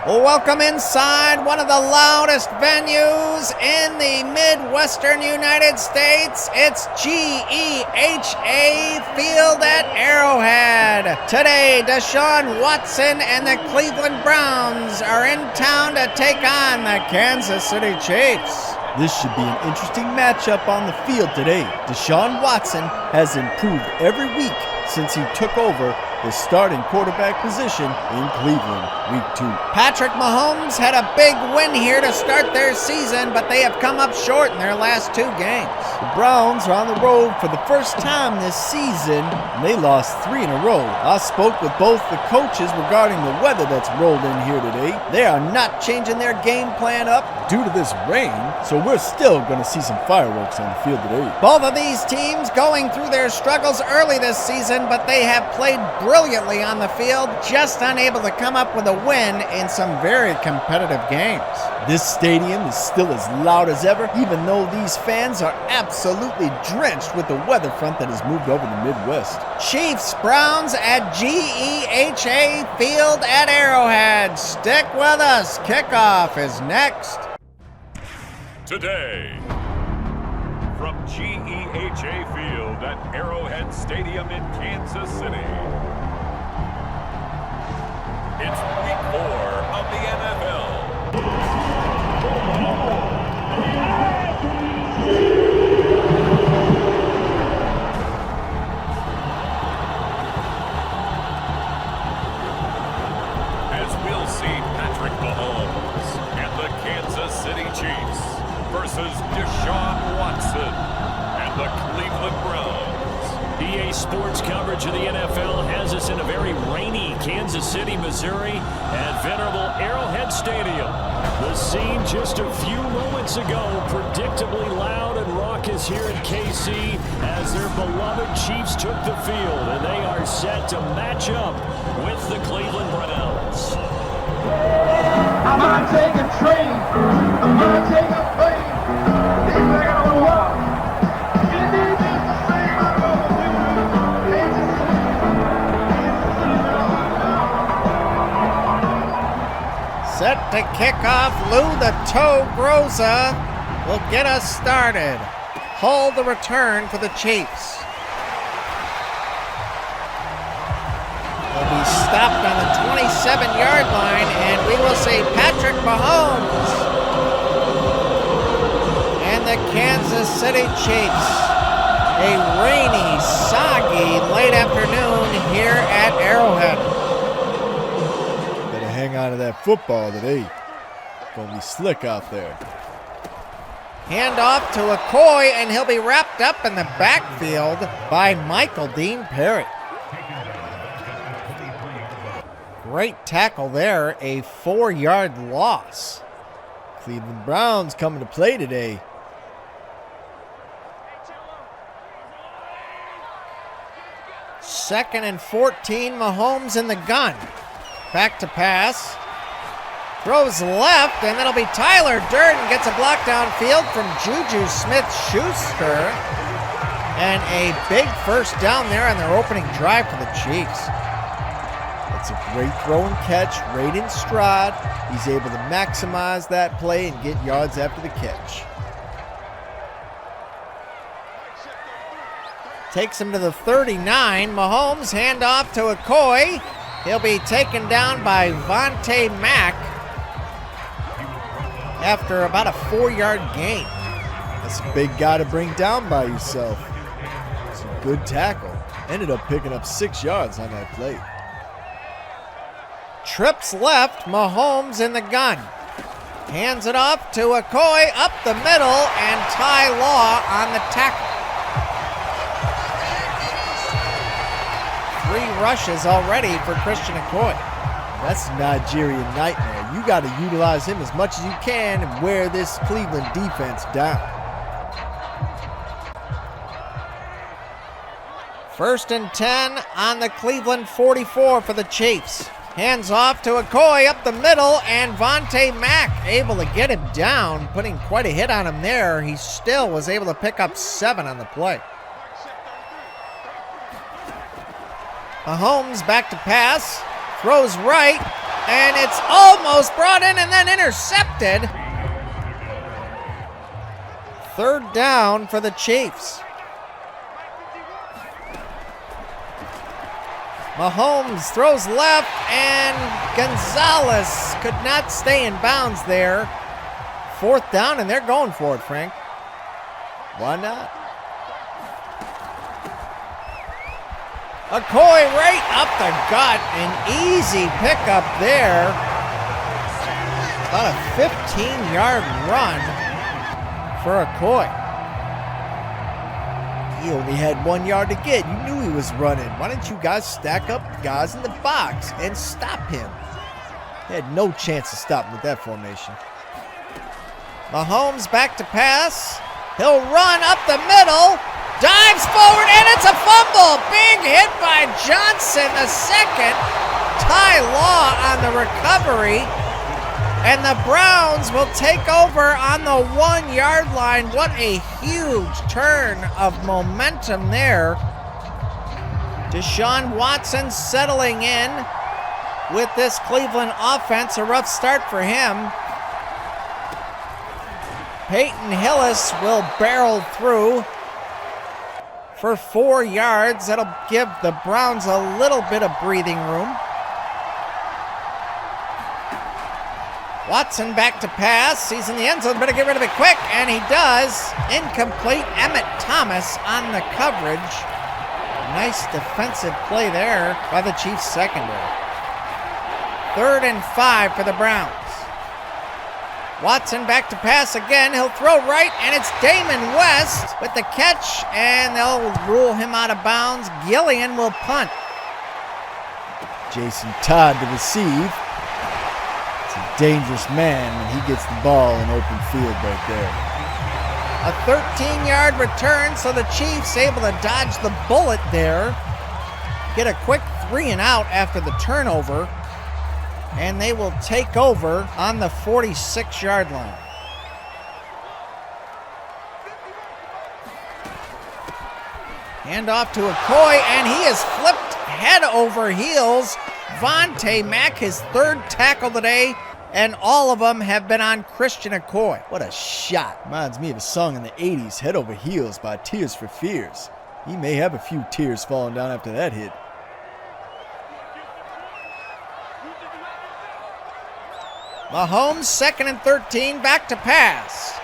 Welcome inside one of the loudest venues in the Midwestern United States. It's GEHA Field at Arrowhead. Today, DeShaun Watson and the Cleveland Browns are in town to take on the Kansas City Chiefs. This should be an interesting matchup on the field today. DeShaun Watson has improved every week since he took over the starting quarterback position in Cleveland, Week 2. Patrick Mahomes had a big win here to start their season, but they have come up short in their last 2 games. The Browns are on the road for the first time this season, and they lost 3 in a row. I spoke with both the coaches regarding the weather that's rolled in here today. They are not changing their game plan up due to this rain, so we're still going to see some fireworks on the field today. Both of these teams going through their struggles early this season, but they have played brilliantly on the field, just unable to come up with a win in some very competitive games. This stadium is still as loud as ever, even though these fans are absolutely drenched with the weather front that has moved over the Midwest. Chiefs Browns at GEHA Field at Arrowhead. Stick with us. Kickoff is next. Today, from GEHA Field at Arrowhead Stadium in Kansas City, it's Week 4 of the NFL. As we'll see Patrick Mahomes and the Kansas City Chiefs versus DeShaun Watson and the Cleveland Browns. EA Sports coverage of the NFL has us in a very rainy Kansas City, Missouri at venerable Arrowhead Stadium. The scene just a few moments ago, predictably loud and raucous here in KC as their beloved Chiefs took the field, and they are set to match up with the Cleveland Browns. I'm gonna take a train. I'm gonna take a plane. He's not gonna walk. You need to say I'm gonna do it. Set to kick off, Lou the Toe Groza will get us started. Hold the return for the Chiefs. They'll be stopped on the 27-yard line, and we will see Patrick Mahomes and the Kansas City Chiefs. A rainy, soggy late afternoon here at Arrowhead. Better hang on to that football today. It's going to be slick out there. Hand off to Okoye, and he'll be wrapped up in the backfield by Michael Dean Perry. Great tackle there, a 4-yard loss. Cleveland Browns coming to play today. Second and 14, Mahomes in the gun. Back to pass. Throws left, and it'll be Tyler Durden gets a block downfield from Juju Smith-Schuster. And a big first down there on their opening drive for the Chiefs. That's a great throw and catch, right in stride. He's able to maximize that play and get yards after the catch. Takes him to the 39. Mahomes hand off to Okoye. He'll be taken down by Vontae Mack after about a 4-yard gain. That's a big guy to bring down by yourself. It's a good tackle. Ended up picking up 6 yards on that play. Trips left, Mahomes in the gun. Hands it off to Okoye up the middle, and Ty Law on the tackle. 3 rushes already for Christian Okoye. That's a Nigerian nightmare. You got to utilize him as much as you can and wear this Cleveland defense down. First and 10 on the Cleveland 44 for the Chiefs. Hands off to Okoye up the middle, and Vontae Mack able to get him down, putting quite a hit on him there. He still was able to pick up 7 on the play. Mahomes back to pass, throws right, and it's almost brought in and then intercepted. Third down for the Chiefs. Mahomes throws left, and Gonzalez could not stay in bounds there. Fourth down, and they're going for it, Frank. Why not? Okoye right up the gut. An easy pickup there. About a 15-yard run for Okoye. He only had 1 yard to get. You knew he was running. Why didn't you guys stack up guys in the box and stop him? He had no chance to stop him with that formation. Mahomes back to pass. He'll run up the middle. Dives forward, and it's a fumble. Big hit by Johnson, the second. Ty Law on the recovery. And the Browns will take over on the 1 yard line. What a huge turn of momentum there. DeShaun Watson settling in with this Cleveland offense. A rough start for him. Peyton Hillis will barrel through for 4 yards. That'll give the Browns a little bit of breathing room. Watson back to pass. He's in the end zone. Better get rid of it quick. And he does. Incomplete. Emmett Thomas on the coverage. Nice defensive play there by the Chiefs secondary. 3rd and 5 for the Browns. Watson back to pass again. He'll throw right, and it's Damon West with the catch, and they'll rule him out of bounds. Gillian will punt. Jason Todd to receive. It's a dangerous man when he gets the ball in open field right there. A 13-yard return, so the Chiefs able to dodge the bullet there. Get a quick 3 and out after the turnover. And they will take over on the 46-yard line. Hand off to Okoye, and he is flipped head over heels. Vontae Mack, his 3rd tackle today, and all of them have been on Christian Okoye. What a shot. Reminds me of a song in the 80s, Head Over Heels by Tears for Fears. He may have a few tears falling down after that hit. Mahomes, 2nd and 13, back to pass.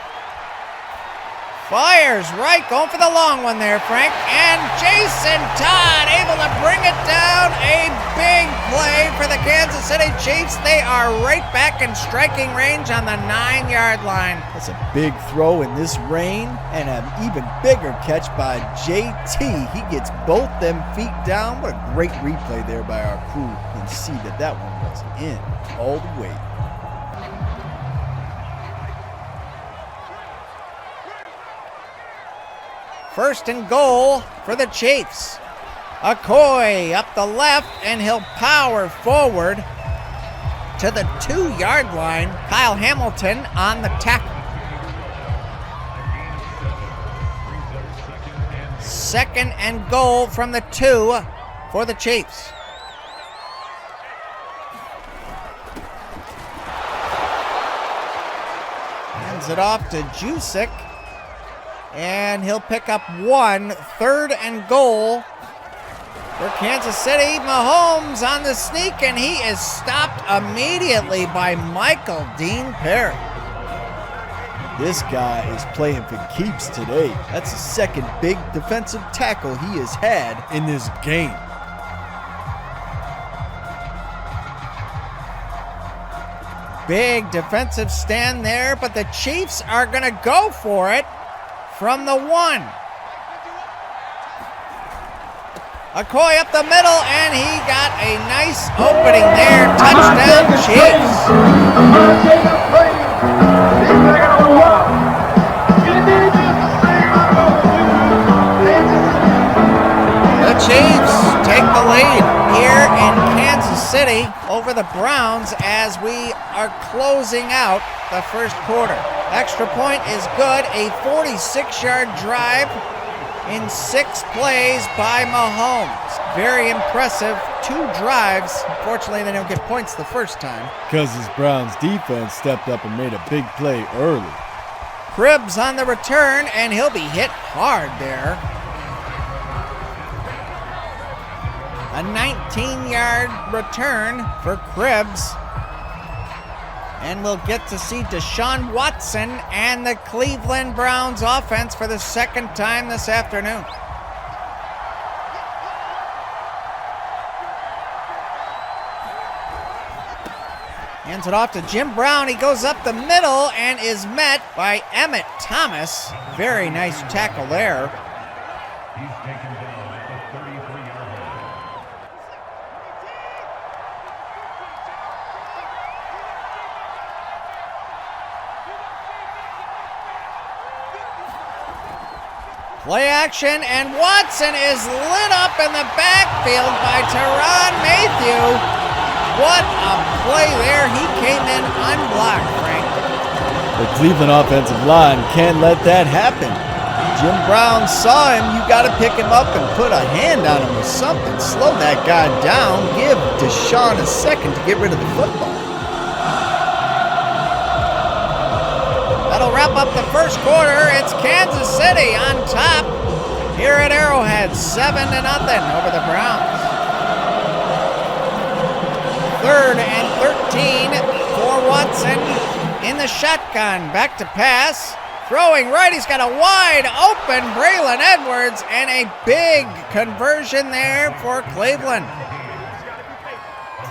Fires right, going for the long one there, Frank. And Jason Todd able to bring it down. A big play for the Kansas City Chiefs. They are right back in striking range on the 9-yard line. That's a big throw in this rain, and an even bigger catch by JT. He gets both them feet down. What a great replay there by our crew. You can see that one was in all the way. First and goal for the Chiefs. Okoye up the left, and he'll power forward to the 2-yard line. Kyle Hamilton on the tackle. 2nd and goal from the 2 for the Chiefs. Hands it off to Jusic. And he'll pick up 1. 3rd and goal for Kansas City. Mahomes on the sneak, and he is stopped immediately by Michael Dean Perry. This guy is playing for keeps today. That's the 2nd big defensive tackle he has had in this game. Big defensive stand there, but the Chiefs are going to go for it. From the 1. Okoye up the middle, and he got a nice opening there. Touchdown, Chiefs. The Chiefs take the lead here in Kansas City over the Browns as we are closing out the first quarter. Extra point is good. A 46-yard drive in 6 plays by Mahomes. Very impressive. 2 drives. Unfortunately, they don't get points the first time. Because his Browns defense stepped up and made a big play early. Cribbs on the return, and he'll be hit hard there. A 19-yard return for Cribbs. And we'll get to see DeShaun Watson and the Cleveland Browns offense for the second time this afternoon. Hands it off to Jim Brown. He goes up the middle and is met by Emmett Thomas. Very nice tackle there. He's taken down at the 33-yard line. Play action, and Watson is lit up in the backfield by Tyrann Mathieu. What a play there. He came in unblocked, Frank. The Cleveland offensive line can't let that happen. Jim Brown saw him. You got to pick him up and put a hand on him or something. Slow that guy down. Give DeShaun a second to get rid of the football. That'll wrap up the first quarter. It's Kansas City on top here at Arrowhead, 7-0 over the Browns. 3rd and 13 for Watson in the shotgun. Back to pass. Throwing right. He's got a wide open Braylon Edwards and a big conversion there for Cleveland.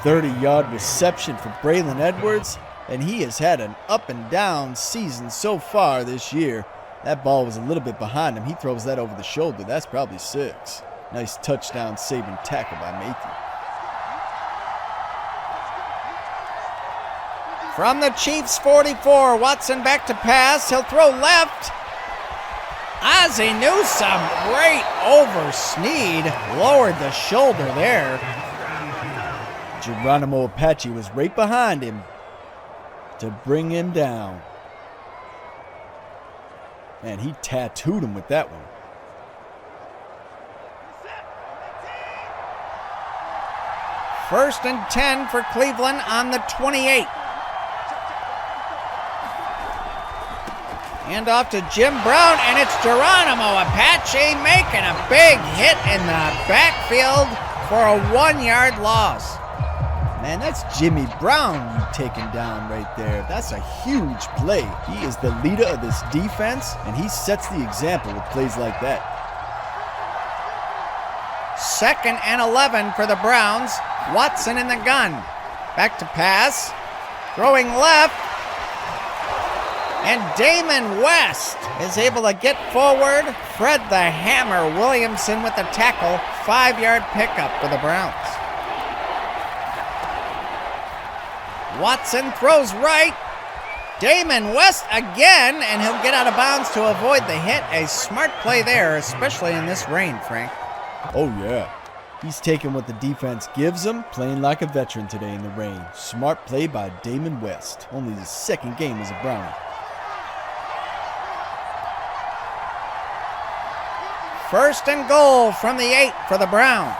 30-yard reception for Braylon Edwards, and he has had an up and down season so far this year. That ball was a little bit behind him. He throws that over the shoulder. That's probably 6. Nice touchdown saving tackle by Mathieu. From the Chiefs 44, Watson back to pass. He'll throw left. Ozzie Newsome, right over Snead. Lowered the shoulder there. Geronimo Apache was right behind him to bring him down. Man, he tattooed him with that one. First and 10 for Cleveland on the 28. Hand off to Jim Brown, and it's Geronimo Apache making a big hit in the backfield for a 1-yard loss. Man, that's Jimmy Brown you taking down right there. That's a huge play. He is the leader of this defense, and he sets the example with plays like that. 2nd and 11 for the Browns. Watson in the gun. Back to pass. Throwing left. And Damon West is able to get forward. Fred the Hammer Williamson with the tackle. 5-yard pickup for the Browns. Watson throws right. Damon West again, and he'll get out of bounds to avoid the hit. A smart play there, especially in this rain, Frank. Oh, yeah. He's taking what the defense gives him, playing like a veteran today in the rain. Smart play by Damon West. Only his 2nd game as a Brownie. First and goal from the 8 for the Browns.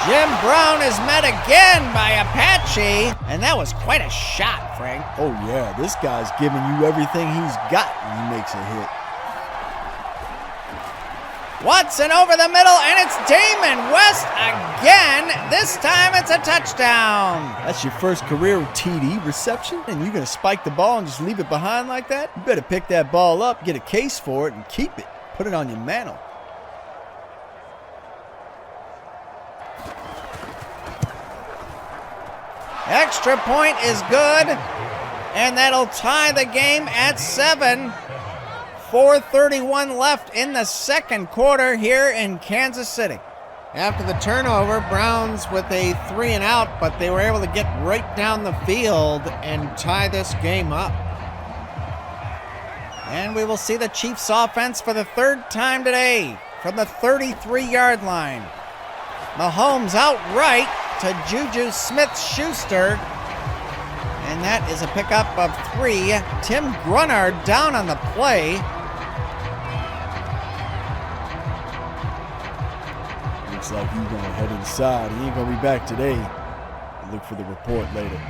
Jim Brown is met again by Apache, and that was quite a shot, Frank. Oh, yeah. This guy's giving you everything he's got when he makes a hit. Watson over the middle, and it's Damon West again. This time it's a touchdown. That's your first career TD reception, and you're going to spike the ball and just leave it behind like that? You better pick that ball up, get a case for it, and keep it. Put it on your mantle. Extra point is good, and that'll tie the game at 7. 4:31 left in the second quarter here in Kansas City. After the turnover, Browns with a 3 and out, but they were able to get right down the field and tie this game up. And we will see the Chiefs offense for the 3rd time today from the 33-yard line. Mahomes out right to Juju Smith-Schuster. And that is a pickup of 3. Tim Grunard down on the play. Looks like he's going to head inside. He ain't going to be back today. Look for the report later.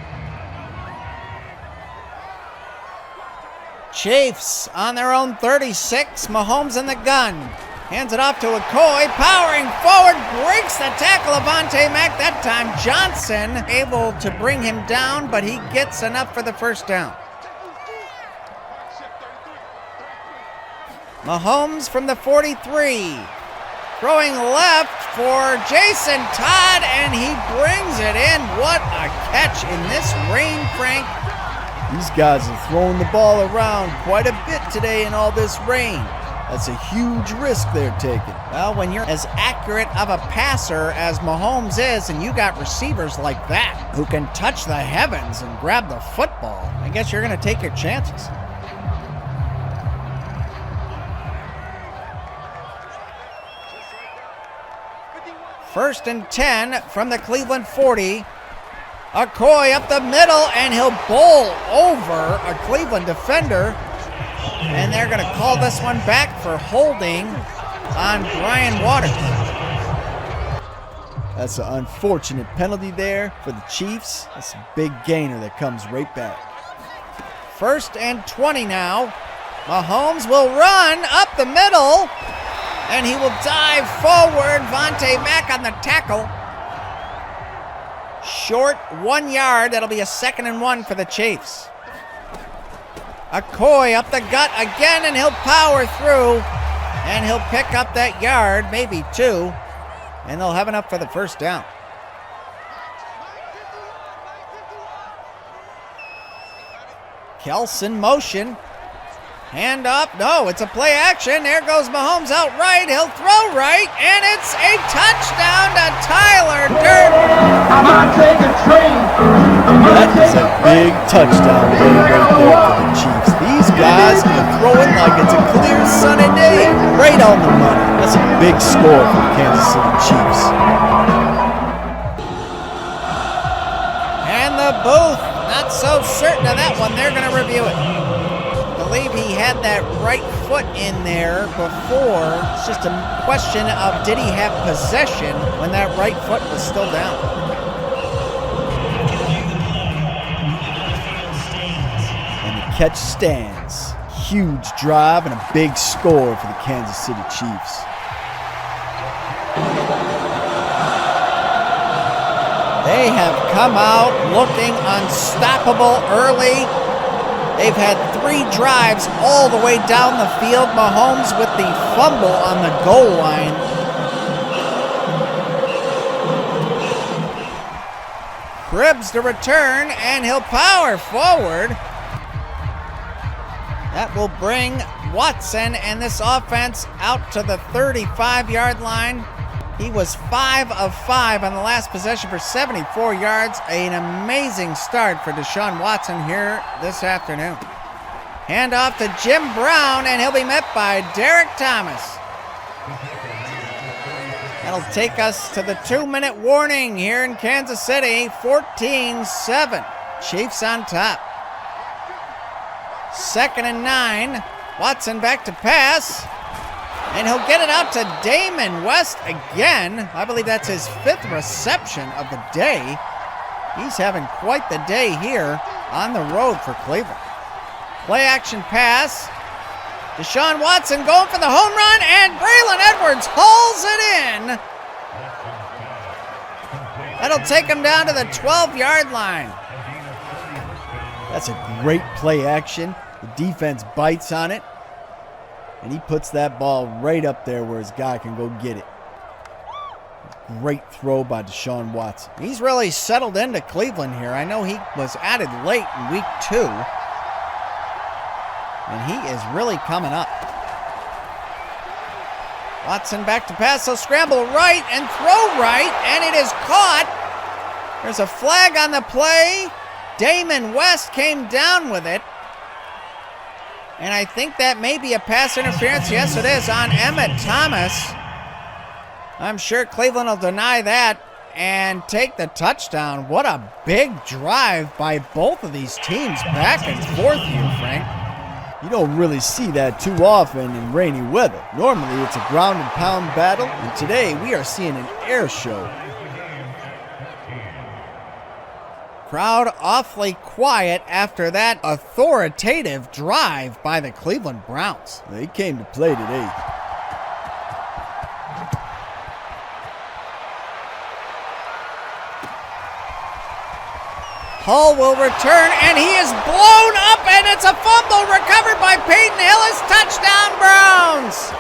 Chiefs on their own 36. Mahomes in the gun. Hands it off to McCoy. Powering forward. Breaks the tackle of Vontae Mack. That time Johnson able to bring him down, but he gets enough for the first down. Mahomes from the 43. Throwing left for Jason Todd, and he brings it in. What a catch in this rain, Frank. These guys are throwing the ball around quite a bit today in all this rain. That's a huge risk they're taking. Well, when you're as accurate of a passer as Mahomes is, and you got receivers like that who can touch the heavens and grab the football, I guess you're going to take your chances. First and 10 from the Cleveland 40. McCoy up the middle, and he'll bowl over a Cleveland defender. And they're going to call this one back for holding on Brian Waters. That's an unfortunate penalty there for the Chiefs. That's a big gainer that comes right back. First and 20 now. Mahomes will run up the middle, and he will dive forward. Vontae Mack on the tackle. Short 1 yard. That'll be a 2nd and 1 for the Chiefs. McCoy up the gut again, and he'll power through, and he'll pick up that yard, maybe 2, and they'll have enough for the first down. Kelson motion. Hand up. No, it's a play action. There goes Mahomes out right. He'll throw right, and it's a touchdown to Tyler Durden. That is a big touchdown play right there for the Chiefs. These guys are throwing like it's a clear sunny day. Right on the money. That's a big score for the Kansas City Chiefs. And the booth, not so certain of that one. They're going to review it. I believe he had that right foot in there before. It's just a question of did he have possession when that right foot was still down. And the catch stands. Huge drive and a big score for the Kansas City Chiefs. They have come out looking unstoppable early. They've had 3 drives all the way down the field. Mahomes with the fumble on the goal line. Cribbs to return, and he'll power forward. That will bring Watson and this offense out to the 35-yard line. He was 5 of 5 on the last possession for 74 yards. An amazing start for DeShaun Watson here this afternoon. Hand off to Jim Brown, and he'll be met by Derek Thomas. That'll take us to the 2-minute warning here in Kansas City. 14-7. Chiefs on top. 2nd and 9. Watson back to pass. And he'll get it out to Damon West again. I believe that's his 5th reception of the day. He's having quite the day here on the road for Cleveland. Play action pass. DeShaun Watson going for the home run, and Braylon Edwards hauls it in. That'll take him down to the 12-yard line. That's a great play action. The defense bites on it. And he puts that ball right up there where his guy can go get it. Great throw by DeShaun Watson. He's really settled into Cleveland here. I know he was added late in week 2. And he is really coming up. Watson back to pass. He'll scramble right and throw right. And it is caught. There's a flag on the play. Damon West came down with it. And I think that may be a pass interference. Yes, it is on Emmett Thomas. I'm sure Cleveland will deny that and take the touchdown. What a big drive by both of these teams back and forth here, Frank. You don't really see that too often in rainy weather. Normally it's a ground and pound battle, and today we are seeing an air show. Crowd awfully quiet after that authoritative drive by the Cleveland Browns. They came to play today. Hull will return, and he is blown up, and it's a fumble recovered by Peyton Hillis. Touchdown, Browns!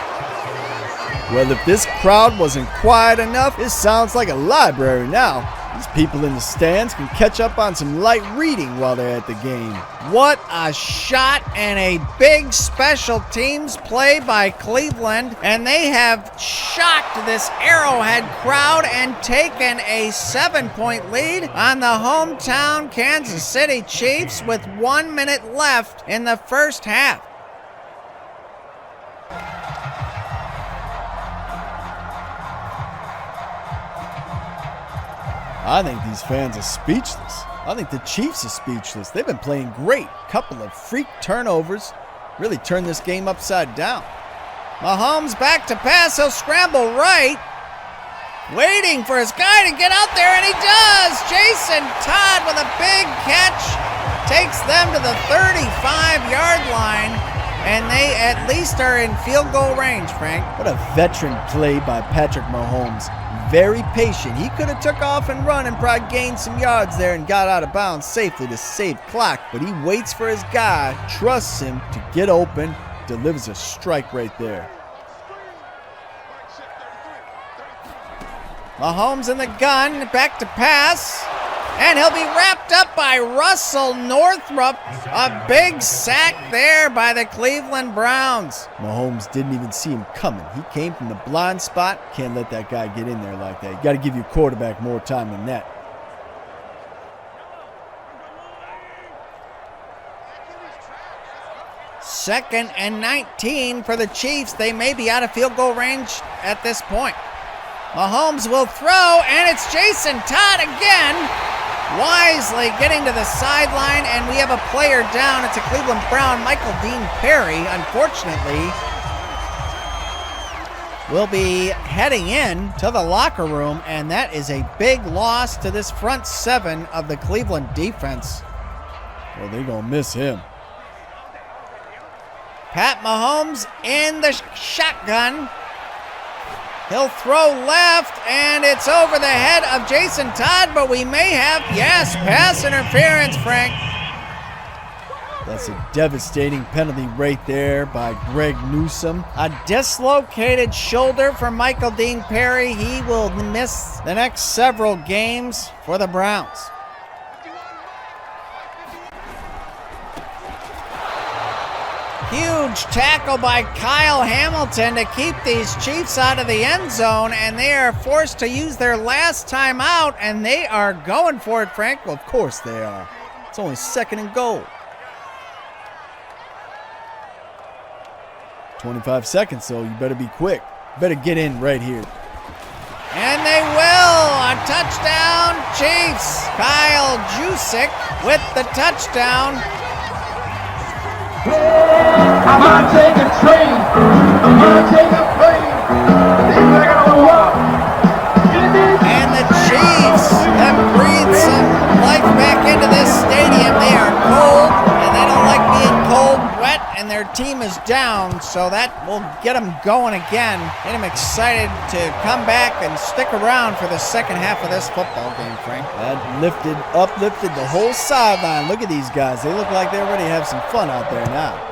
Well, if this crowd wasn't quiet enough, it sounds like a library now. These people in the stands can catch up on some light reading while they're at the game. What a shot and a big special teams play by Cleveland. And they have shocked this Arrowhead crowd and taken a 7-point lead on the hometown Kansas City Chiefs with 1 minute left in the first half. I think these fans are speechless. I think the Chiefs are speechless. They've been playing great. Couple of freak turnovers. Really turned this game upside down. Mahomes back to pass. He'll scramble right. Waiting for his guy to get out there, and he does. Jason Todd with a big catch. Takes them to the 35-yard line. And they at least are in field goal range, Frank. What a veteran play by Patrick Mahomes. Very patient. He could have took off and run and probably gained some yards there and got out of bounds safely to save clock. But he waits for his guy, trusts him to get open, delivers a strike right there. Mahomes in the gun, back to pass. And he'll be wrapped up by Russell Northrup. A big sack there by the Cleveland Browns. Mahomes didn't even see him coming. He came from the blind spot. Can't let that guy get in there like that. You got to give your quarterback more time than that. Second and 19 for the Chiefs. They may be out of field goal range at this point. Mahomes will throw, and it's Jason Todd again. Wisely getting to the sideline, and we have a player down. It's a Cleveland Brown, Michael Dean Perry, unfortunately, will be heading in to the locker room, and that is a big loss to this front seven of the Cleveland defense. Well, they're going to miss him. Pat Mahomes in the shotgun. He'll throw left, and it's over the head of Jason Todd, but we may have, yes, pass interference, Frank. That's a devastating penalty right there by Greg Newsome. A dislocated shoulder for Michael Dean Perry. He will miss the next several games for the Browns. Huge tackle by Kyle Hamilton to keep these Chiefs out of the end zone, and they are forced to use their last timeout, and they are going for it, Frank. Well, of course they are. It's only second and goal. 25 seconds, so you better be quick. Better get in right here. And they will. A touchdown, Chiefs. Kyle Juszczyk with the touchdown. I'm gonna take a train. I'm gonna take a plane. These are gonna walk. And the Chiefs have breathed some life back into this stadium. They are cold, and they don't like being cold, wet, and their team is down, so that will get them going again. Get them excited to come back and stick around for the second half of this football game, Frank. That uplifted the whole sideline. Look at these guys. They look like they already have some fun out there now.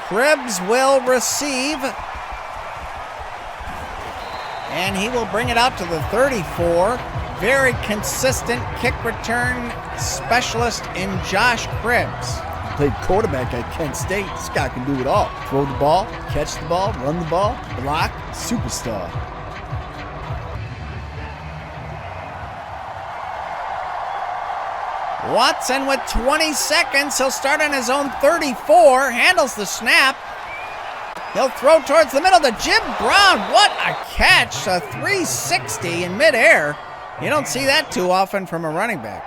Cribbs will receive, and he will bring it out to the 34. Very consistent kick return specialist in Josh Cribbs. He played quarterback at Kent State. This guy can do it all. Throw the ball, catch the ball, run the ball, block. Superstar. Watson with 20 seconds. He'll start on his own 34. Handles the snap. He'll throw towards the middle to Jim Brown. What a catch. A 360 in midair. You don't see that too often from a running back.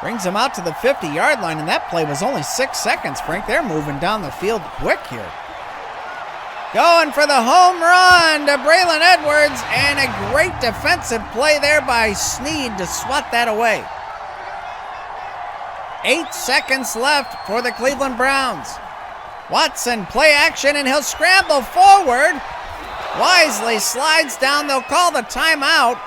Brings him out to the 50-yard line, and that play was only 6 seconds, Frank. They're moving down the field quick here. Going for the home run to Braylon Edwards, and a great defensive play there by Snead to swat that away. 8 seconds left for the Cleveland Browns. Watson, play action, and he'll scramble forward. Wisely slides down. They'll call the timeout,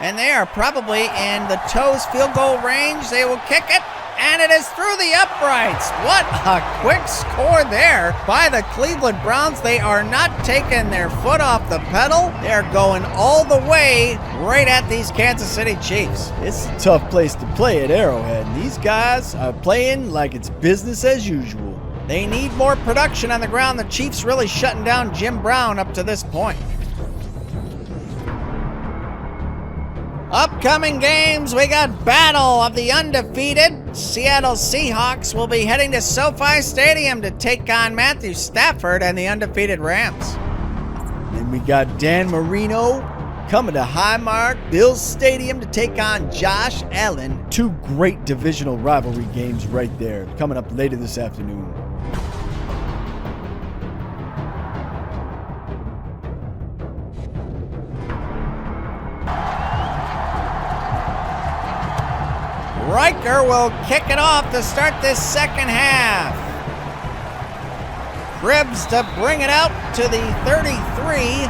and they are probably in the Toes field goal range. They will kick it, and it is through the uprights. What a quick score there by the Cleveland Browns. They are not taking their foot off the pedal. They're going all the way right at these Kansas City Chiefs. It's a tough place to play at Arrowhead, and these guys are playing like it's business as usual. They need more production on the ground. The Chiefs really shutting down Jim Brown up to this point. Upcoming games, we got Battle of the Undefeated. Seattle Seahawks will be heading to SoFi Stadium to take on Matthew Stafford and the undefeated Rams. Then we got Dan Marino coming to Highmark Bills Stadium to take on Josh Allen. Two great divisional rivalry games right there, coming up later this afternoon. Riker will kick it off to start this second half. Cribbs to bring it out to the 33.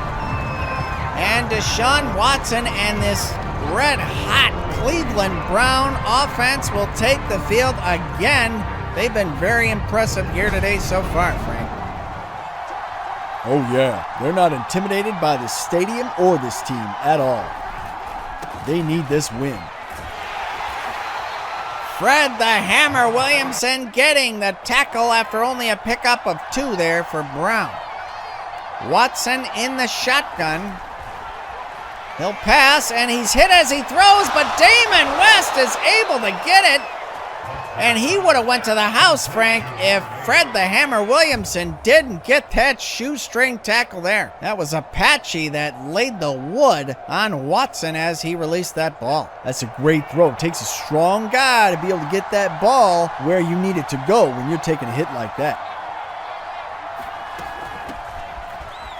And DeShaun Watson and this red-hot Cleveland Brown offense will take the field again. They've been very impressive here today so far, Frank. Oh yeah, they're not intimidated by the stadium or this team at all. They need this win. Fred the Hammer Williamson getting the tackle after only a pickup of 2 there for Brown. Watson in the shotgun. He'll pass, and he's hit as he throws, but Damon West is able to get it. And he would have went to the house, Frank, if Fred the Hammer Williamson didn't get that shoestring tackle there. That was Apache that laid the wood on Watson as he released that ball. That's a great throw. It takes a strong guy to be able to get that ball where you need it to go when you're taking a hit like that.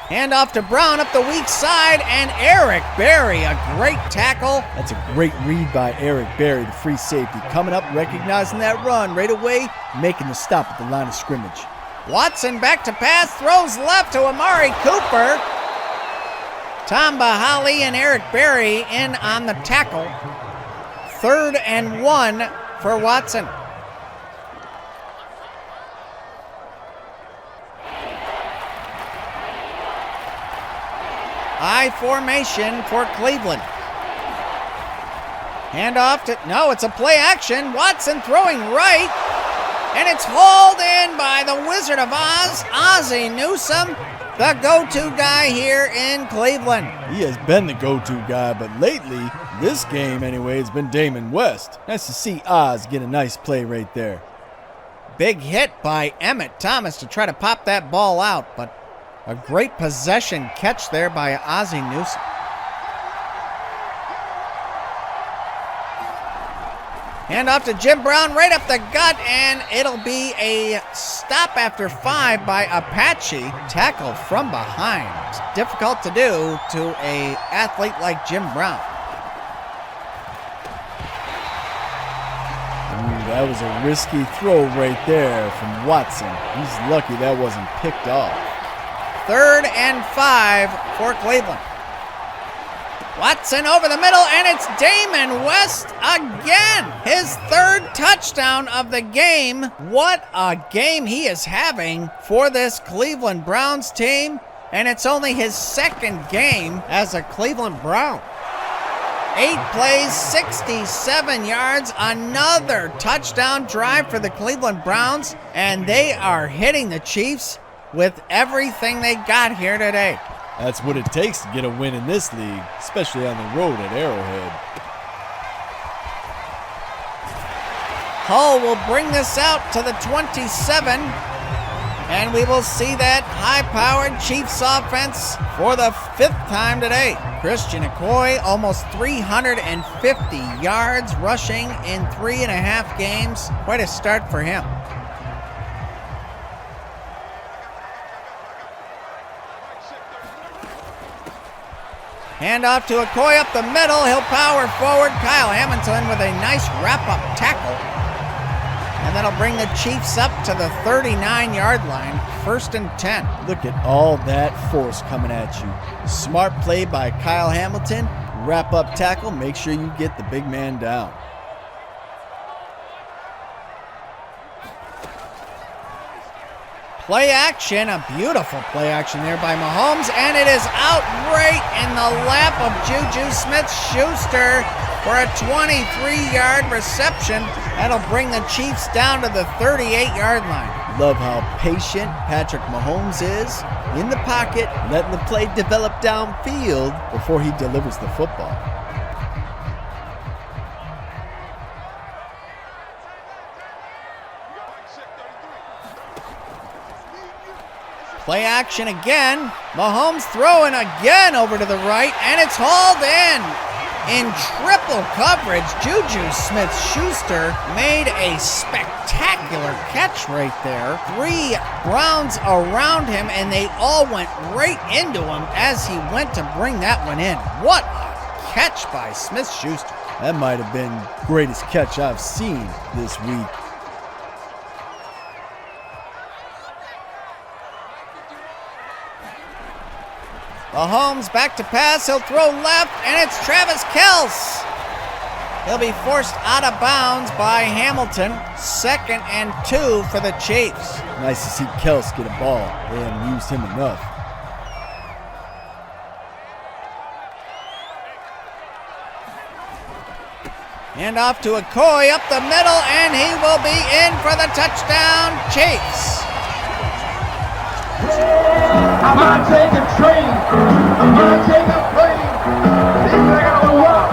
Hand off to Brown up the weak side, and Eric Berry, a great tackle. That's a great read by Eric Berry, the free safety, coming up, recognizing that run right away, making the stop at the line of scrimmage. Watson back to pass, throws left to Amari Cooper. Tom Bahali and Eric Berry in on the tackle. 3rd and 1 for Watson. I formation for Cleveland. Handoff to, no, it's a play action. Watson throwing right, and it's hauled in by the Wizard of Oz, Ozzie Newsome, the go-to guy here in Cleveland. He has been the go-to guy, but lately, this game anyway, has been Damon West. Nice to see Oz get a nice play right there. Big hit by Emmett Thomas to try to pop that ball out, but a great possession catch there by Ozzie Newsome. Hand off to Jim Brown, right up the gut, and it'll be a stop after 5 by Apache. Tackle from behind. It's difficult to do to an athlete like Jim Brown. Ooh, that was a risky throw right there from Watson. He's lucky that wasn't picked off. 3rd and 5 for Cleveland. Watson over the middle, and it's Damon West again. His 3rd touchdown of the game. What a game he is having for this Cleveland Browns team, and it's only his 2nd game as a Cleveland Brown. 8 plays, 67 yards, another touchdown drive for the Cleveland Browns, and they are hitting the Chiefs with everything they got here today. That's what it takes to get a win in this league, especially on the road at Arrowhead. Hull will bring this out to the 27. And we will see that high-powered Chiefs offense for the 5th time today. Christian Okoye, almost 350 yards rushing in 3.5 games. Quite a start for him. Hand off to Okoye up the middle. He'll power forward. Kyle Hamilton with a nice wrap-up tackle. And that'll bring the Chiefs up to the 39-yard line, 1st and 10. Look at all that force coming at you. Smart play by Kyle Hamilton. Wrap-up tackle. Make sure you get the big man down. Play action, a beautiful play action there by Mahomes, and it is out right in the lap of Juju Smith-Schuster for a 23-yard reception. That'll bring the Chiefs down to the 38-yard line. Love how patient Patrick Mahomes is in the pocket, letting the play develop downfield before he delivers the football. Play action again. Mahomes throwing again over to the right, and it's hauled in triple coverage. Juju Smith-Schuster made a spectacular catch right there. 3 Browns around him, and they all went right into him as he went to bring that one in. What a catch by Smith-Schuster. That might have been the greatest catch I've seen this week. Mahomes back to pass. He'll throw left, and it's Travis Kelce. He'll be forced out of bounds by Hamilton. 2nd and 2 for the Chiefs. Nice to see Kelce get a ball. They haven't used him enough. Hand off to Okoye up the middle, and he will be in for the touchdown, Chiefs. I'm gonna take a train. I'm gonna take a plane. These are gonna walk.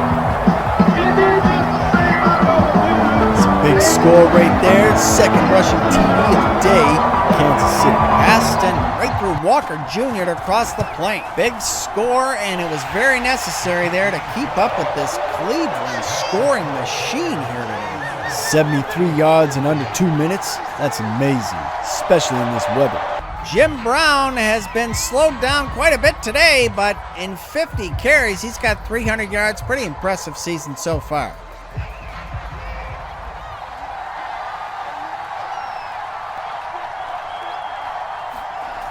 It's a big score right there. 2nd rushing TD of the day. Kansas City. Aston right through Walker Jr. to cross the plane. Big score, and it was very necessary there to keep up with this Cleveland scoring machine here today. 73 yards in under 2 minutes. That's amazing, especially in this weather. Jim Brown has been slowed down quite a bit today, but in 50 carries, he's got 300 yards. Pretty impressive season so far.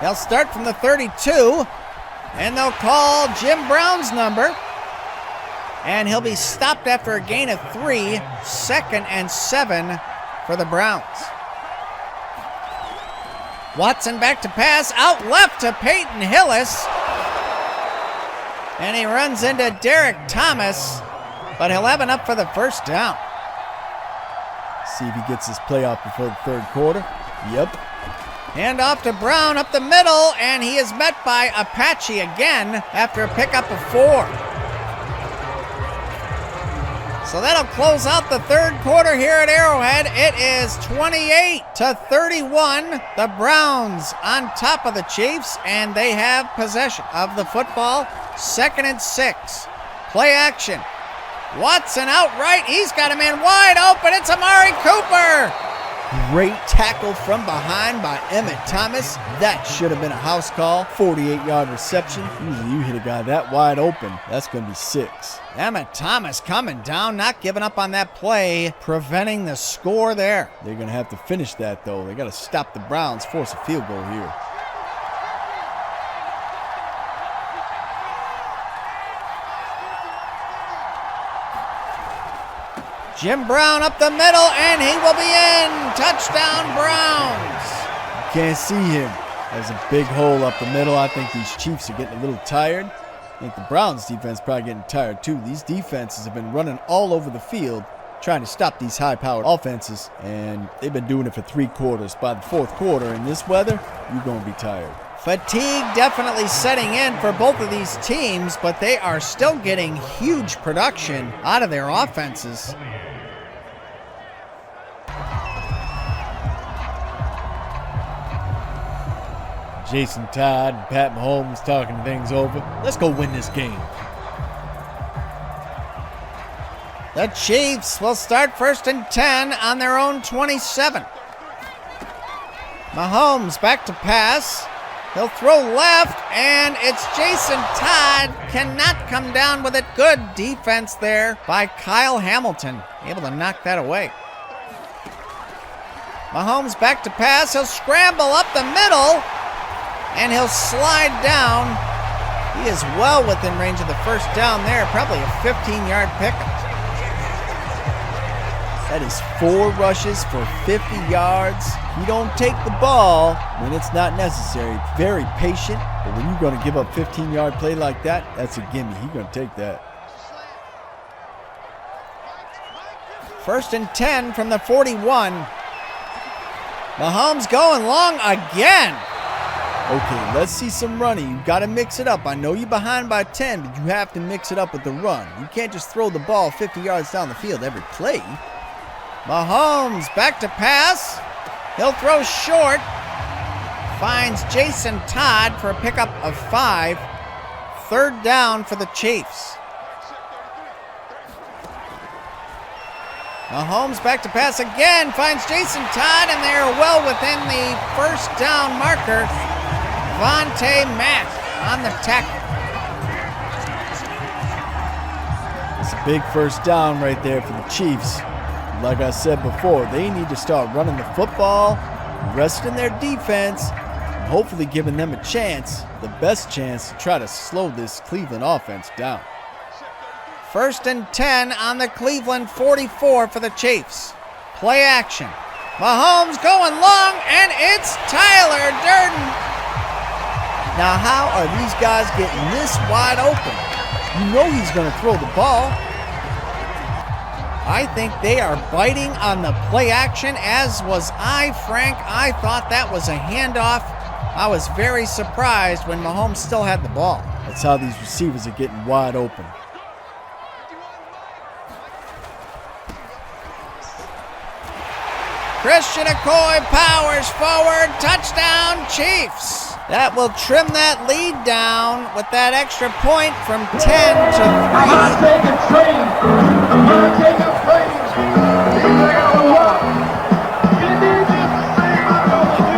They'll start from the 32, and they'll call Jim Brown's number. And he'll be stopped after a gain of 3, 2nd and 7 for the Browns. Watson back to pass, out left to Peyton Hillis. And he runs into Derek Thomas, but he'll have enough for the 1st down. See if he gets his play off before the 3rd quarter. Yep. Hand off to Brown up the middle, and he is met by Apache again after a pickup of 4. So that'll close out the 3rd quarter here at Arrowhead. It is 28-31. The Browns on top of the Chiefs, and they have possession of the football. 2nd and 6. Play action. Watson out right. He's got a man wide open. It's Amari Cooper. Great tackle from behind by Emmett Thomas. That should have been a house call. 48-yard reception. Usually you hit a guy that wide open, that's going to be 6. Emmett Thomas coming down, not giving up on that play, preventing the score there. They're going to have to finish that, though. They got to stop the Browns, force a field goal here. Jim Brown up the middle, and he will be in. Touchdown, Browns. You can't see him. There's a big hole up the middle. I think these Chiefs are getting a little tired. I think the Browns defense probably getting tired too. These defenses have been running all over the field trying to stop these high-powered offenses, and they've been doing it for 3 quarters. By the 4th quarter in this weather, you're going to be tired. Fatigue definitely setting in for both of these teams, but they are still getting huge production out of their offenses. Jason Todd and Pat Mahomes talking things over. Let's go win this game. The Chiefs will start 1st and 10 on their own 27. Mahomes back to pass. He'll throw left, and it's Jason Todd. Cannot come down with it. Good defense there by Kyle Hamilton. Able to knock that away. Mahomes back to pass. He'll scramble up the middle, and he'll slide down. He is well within range of the first down there. Probably a 15-yard pickup. That is 4 rushes for 50 yards. He don't take the ball when it's not necessary. Very patient, but when you're going to give up 15-yard play like that, that's a gimme. He's going to take that. 1st and 10 from the 41. Mahomes going long again. Okay, let's see some running. You've got to mix it up. I know you're behind by 10, but you have to mix it up with the run. You can't just throw the ball 50 yards down the field every play. Mahomes back to pass. He'll throw short. Finds Jason Todd for a pickup of 5. 3rd down for the Chiefs. Mahomes back to pass again. Finds Jason Todd, and they are well within the first down marker. Vontae Matt on the tackle. It's a big first down right there for the Chiefs. Like I said before, they need to start running the football, resting their defense, and hopefully giving them a chance, the best chance, to try to slow this Cleveland offense down. 1st and 10 on the Cleveland 44 for the Chiefs. Play action. Mahomes going long, and it's Tyler Durden. Now, how are these guys getting this wide open? You know he's going to throw the ball. I think they are biting on the play action, as was I, Frank. I thought that was a handoff. I was very surprised when Mahomes still had the ball. That's how these receivers are getting wide open. Christian Okoye powers forward. Touchdown, Chiefs. That will trim that lead down with that extra point from 10 to 3. I'm not taking trade. I'm not taking plays.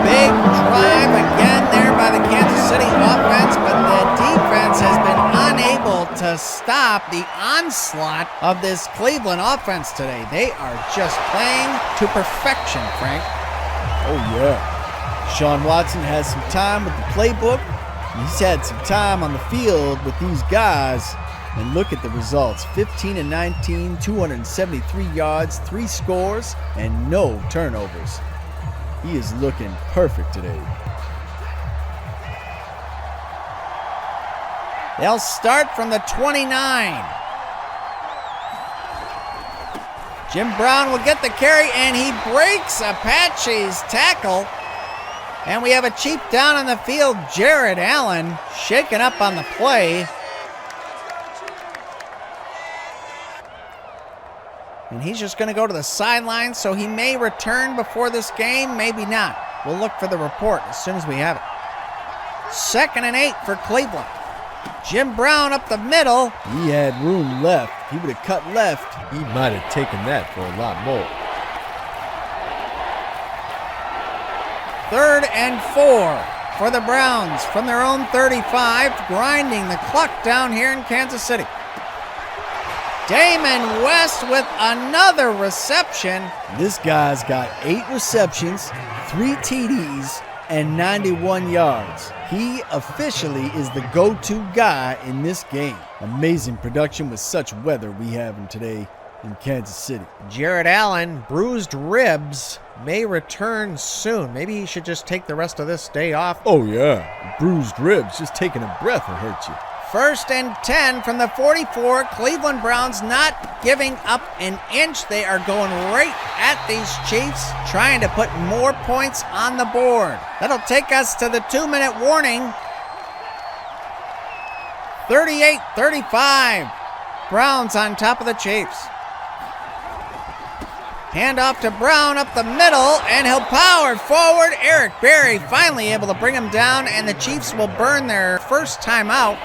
Big drive again there by the Kansas City offense, but the defense has been unable to stop the onslaught of this Cleveland offense today. They are just playing to perfection, Frank. Oh, yeah. DeShaun Watson has some time with the playbook. He's had some time on the field with these guys. And look at the results. 15 and 19, 273 yards, 3 scores, and no turnovers. He is looking perfect today. They'll start from the 29. Jim Brown will get the carry, and he breaks Apache's tackle. And we have a Chief down on the field. Jared Allen shaken up on the play. And he's just going to go to the sideline, so he may return before this game, maybe not. We'll look for the report as soon as we have it. 2nd and 8 for Cleveland. Jim Brown up the middle. He had room left. He would have cut left. He might have taken that for a lot more. 3rd and 4 for the Browns from their own 35, grinding the clock down here in Kansas City. Damon West with another reception. This guy's got 8 receptions, 3 TDs, and 91 yards. He officially is the go-to guy in this game. Amazing production with such weather we have him today in Kansas City. Jared Allen, bruised ribs, may return soon. Maybe he should just take the rest of this day off. Oh yeah, bruised ribs, just taking a breath will hurt you. 1st and 10 from the 44. Cleveland Browns not giving up an inch. They are going right at these Chiefs, trying to put more points on the board. That'll take us to the 2-minute warning. 38-35. Browns on top of the Chiefs. Hand off to Brown up the middle, and he'll power forward. Eric Berry finally able to bring him down, and the Chiefs will burn their first timeout.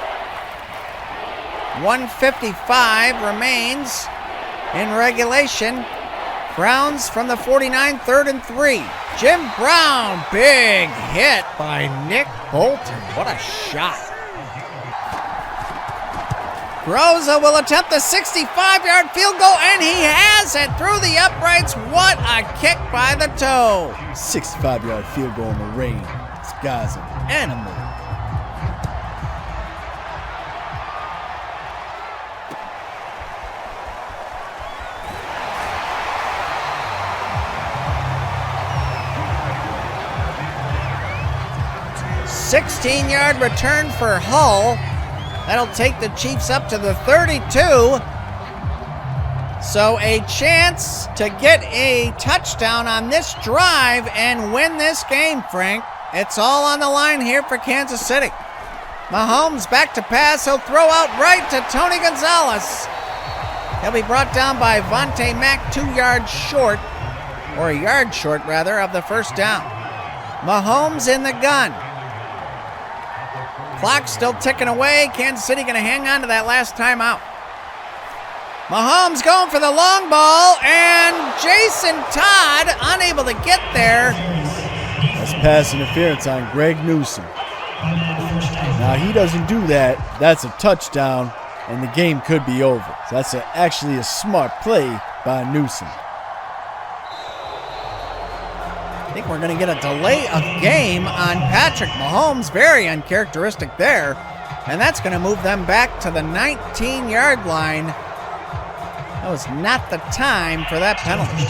1:55 remains in regulation. Browns from the 49, 3rd and 3. Jim Brown, big hit by Nick Bolton. What a shot. Groza will attempt the 65-yard field goal, and he has it through the uprights. What a kick by the toe. 65-yard field goal in the rain. This guy's an animal. A 16-yard return for Hull. That'll take the Chiefs up to the 32. So a chance to get a touchdown on this drive and win this game, Frank. It's all on the line here for Kansas City. Mahomes back to pass. He'll throw out right to Tony Gonzalez. He'll be brought down by Vontae Mack 2 yards short, or a yard short rather, of the first down. Mahomes in the gun. Clock still ticking away. Kansas City going to hang on to that last timeout. Mahomes going for the long ball, and Jason Todd unable to get there. That's pass interference on Greg Newsome. Now, he doesn't do that. That's a touchdown, and the game could be over. So that's actually a smart play by Newsome. I think we're going to get a delay of game on Patrick Mahomes. Very uncharacteristic there. And that's going to move them back to the 19-yard line. That was not the time for that penalty.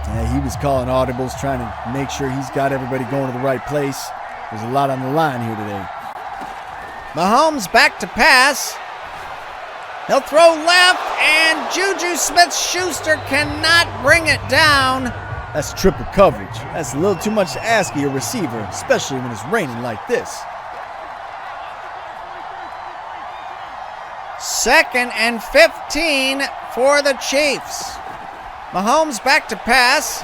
Yeah, he was calling audibles, trying to make sure he's got everybody going to the right place. There's a lot on the line here today. Mahomes back to pass. He'll throw left, and Juju Smith-Schuster cannot bring it down. That's triple coverage. That's a little too much to ask of your receiver, especially when it's raining like this. 2nd and 15 for the Chiefs. Mahomes back to pass.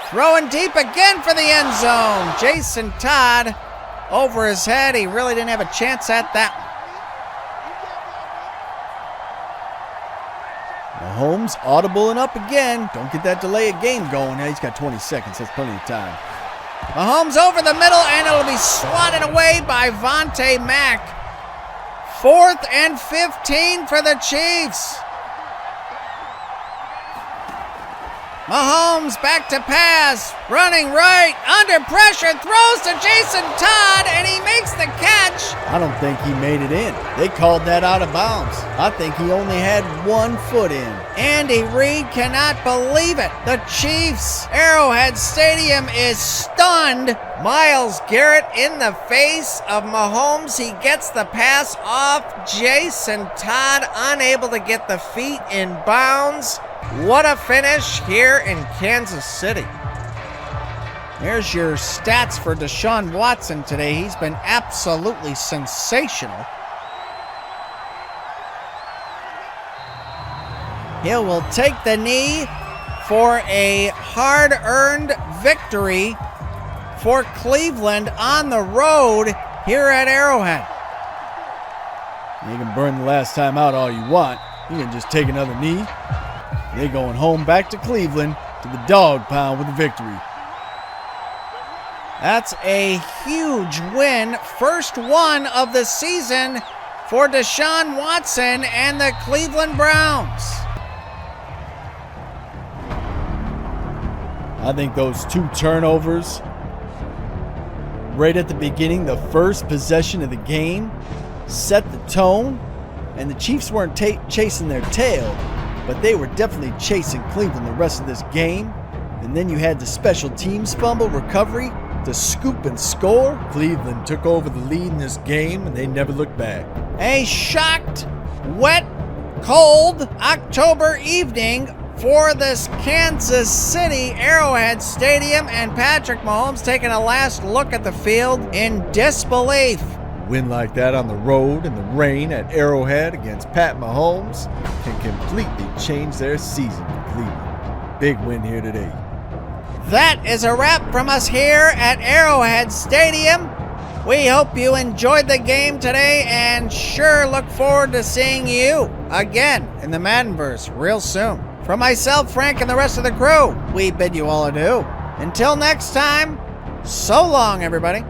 Throwing deep again for the end zone. Jason Todd over his head. He really didn't have a chance at that. Mahomes audibling up again. Don't get that delay of game going. Now he's got 20 seconds. That's plenty of time. Mahomes over the middle, and it'll be swatted away by Vontae Mack. 4th and 15 for the Chiefs. Mahomes back to pass, running right, under pressure, throws to Jason Todd, and he makes the catch. I don't think he made it in. They called that out of bounds. I think he only had 1 foot in. Andy Reid cannot believe it. The Chiefs' Arrowhead Stadium is stunned. Myles Garrett in the face of Mahomes. He gets the pass off. Jason Todd unable to get the feet in bounds. What a finish here in Kansas City. There's your stats for DeShaun Watson today. He's been absolutely sensational. He will take the knee for a hard-earned victory for Cleveland on the road here at Arrowhead. You can burn the last time out all you want. You can just take another knee. They're going home back to Cleveland to the dog pound with a victory. That's a huge win. First one of the season for DeShaun Watson and the Cleveland Browns. I think those 2 turnovers right at the beginning, the first possession of the game, set the tone. And the Chiefs weren't chasing their tail, but they were definitely chasing Cleveland the rest of this game. And then you had the special teams fumble recovery to scoop and score. Cleveland took over the lead in this game, and they never looked back. A shocked, wet, cold October evening for this Kansas City Arrowhead Stadium, and Patrick Mahomes taking a last look at the field in disbelief. win like that on the road in the rain at Arrowhead against Pat Mahomes can completely change their season for Cleveland. Big win here today. That is a wrap from us here at Arrowhead Stadium. We hope you enjoyed the game today and sure look forward to seeing you again in the MaddenVerse real soon. From myself, Frank, and the rest of the crew, we bid you all adieu. Until next time, so long, everybody.